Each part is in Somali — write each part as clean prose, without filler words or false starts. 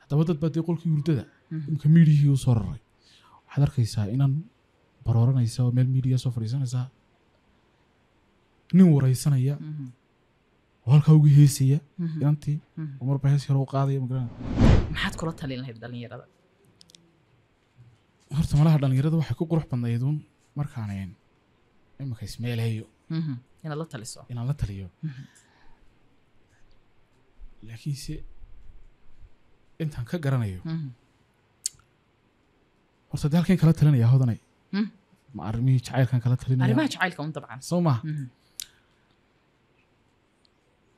haddaba dad baa dee qolkii hurdada imka miidiyihii u soo raray waxaad arkaysaa inan barooranaysa oo meel miidiya soo fadhiisanaysaa nin waraysanaya oo halkaa ugu heesaya inantii oo marba hees yar u qaadaya magaran maxaad kula talin lahayd dhalinyarada horta malaha dhalinyarada waxay ku qurux badnayduun markaan imika ismeelayo inaad la taliso inaan la taliyo laakiinse intaan ka garanayo horta dee halkeen kala talinaya hodanay ma arrimihii jacaylkan kala talinaya arrimaha jacaylka un dabcan soo maha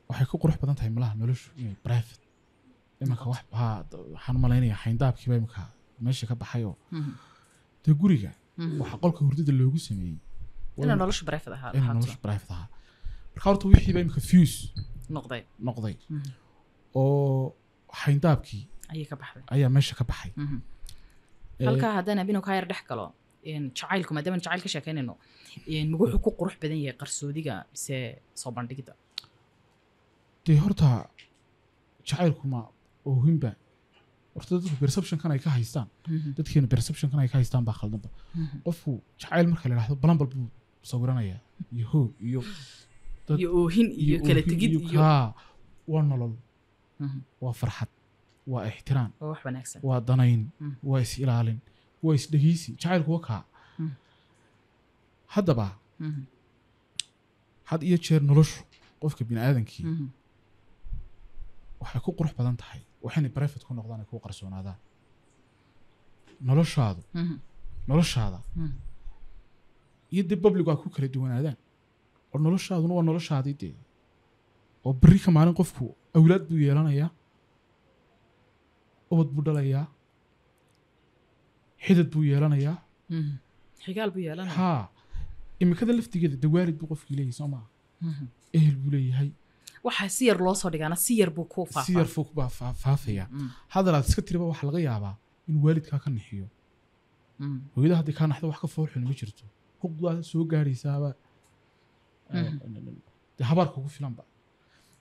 waxay ku qurux badan tahay malaha noloshu inay private imanka waxaan u malaynaya xayndaabkiiba imika meesha ka baxayoo dee guriga waxaa qolka hurdada loogu sameeyey inaa nolosha private ahaa marka horta wixiiba imika fuse noqday oo xayndaabkii ayaa meesha ka baxay halkaa haddana binu kaa yar dhex galo jacaylku maadaama jacayl ka sheekaynayno wuxuu ku qurux badan yahay qarsoodiga mise soo bandhigida dee horta jacaylku ma oohinba horta dadku perceptionkan ay ka haystaan dadkeena perceptionkan ay ka haystaan baa khaldanba qofku jacayl marka la yidhaahdo balanbal buu sawiranayaa iyo hoog iyo oohin iyo kala tegid iyo waa nolol waa farxad waa ixtiraam waa wax wanaagsan waa danayn waa is ilaalin waa is dhegeysi jacaylku waa kaa haddaba had iyo jeer noloshu qofka bini aadankii waxay ku qurux badan tahay waxayna private ku noqdaan ay ku qarsoonaadaan noloshaada iyo dee public waa ku kala duwanaadaan oo noloshaaduna waa noloshaadii dee oo berri ka maalin qofku awlaad buu yeelanayaa ubad buu dhalayaa xidad buu yeelanayaa xigaal buu yeelanayaa haa imikada laftigeeda dee waalid buu qofkii leeyahay soo maha ehel buu leeyahay waxaa si yar loo soo dhigaana si yar buu ku faafaa si yar fog baa faafaya hadalaad iska tiriba waxaa laga yaabaa inuu waalidkaa ka nixiyo hooyada haddii kaa naxdo wax ka foolxun ma jirto hugdaa soo gaadhaysaaba dee habaarka ugu filanba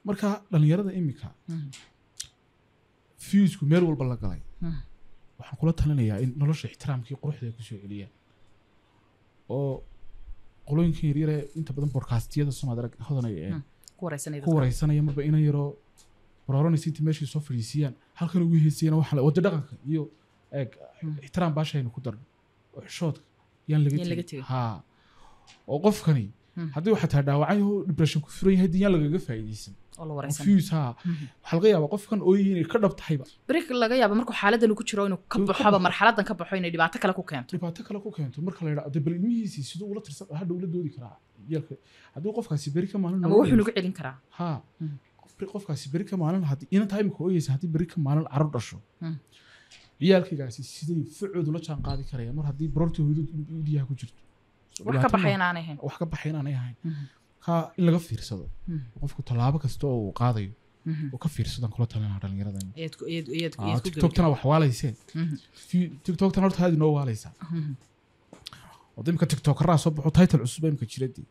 marka dhalinyarada imika fiisku meel walba la galay waxaan kula talinayaa in nolosha ixtiraamkii quruxda ku soo celiyaan oo qolooyinka yaryare inta badan bodcastiyada somaad arag hodanaya ku waraysanaya marba inan yaroo barooranaysa inta meeshii soo fadhiisiyaan halkan ugu heesayana waxaa wada dhaqanka iyo ixtiraam baashaynu ku darno oo xishoodka yaan laga tegin haa oo qofkani haddii waxaa taa dhaawacay oo depression ku furan yahay diyaan lagaga faa'iidaysan fuse haa waxaa laga yaabaa qofkan ooyay inay ka dhab tahayba beri laga yaaba markuu xaaladan ku jiro inuu ka baxoba marxaladan ka baxo inay dhibaato kale ku keento marka la yidhaahdo bal ilmihiisii siduu ula tirsan hadha ula doodi karaa yeelka haddii qofkaasi beri ka maalin ama wuxuu nagu celin karaa haa qofkaasi beri ka maalin haddii inanta imika ooyaysa haddii beri ka maalin carruur dhasho ciyaalkaygaasi siday ficoodu la jaan qaadi karayaan mar haddii baroortii hooyadu idiyaha ku jirto wax ka baxay inaanay ahayn kaa in laga fiirsado qofku tallaabo kasta oo uu qaadayo oo ka fiirsadaan kula talinaa dhalinyarada tiktoktana wax waalayseen tiktoktana horta aad inoo waalaysaa oo imika tiktokaraa soo baxo title cusub imika jiradii